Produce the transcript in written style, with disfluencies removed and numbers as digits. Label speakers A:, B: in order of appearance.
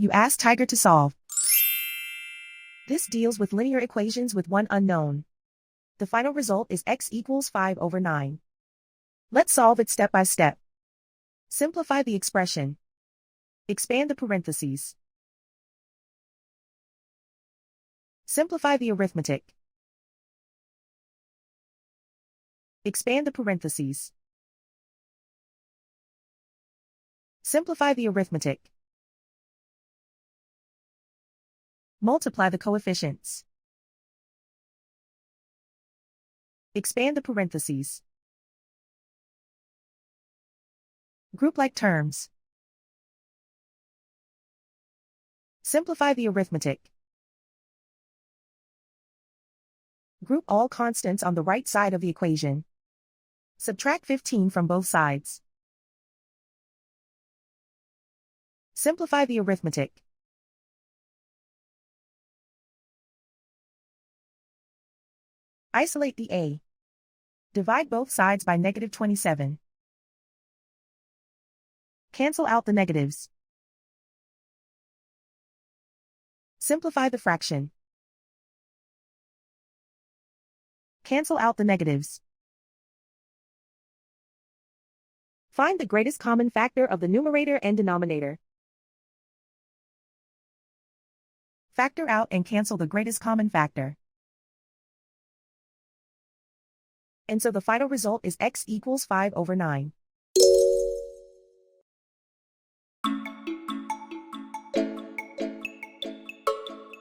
A: You ask Tiger to solve. This deals with linear equations with one unknown. The final result is x equals 5/9. Let's solve it step by step. Simplify the expression. Expand the parentheses. Simplify the arithmetic. Expand the parentheses. Simplify the arithmetic. Multiply the coefficients. Expand the parentheses. Group like terms. Simplify the arithmetic. Group all constants on the right side of the equation. Subtract 15 from both sides. Simplify the arithmetic. Isolate the a. Divide both sides by -27. Cancel out the negatives. Simplify the fraction. Cancel out the negatives. Find the greatest common factor of the numerator and denominator. Factor out and cancel the greatest common factor. And so the final result is x equals 5/9.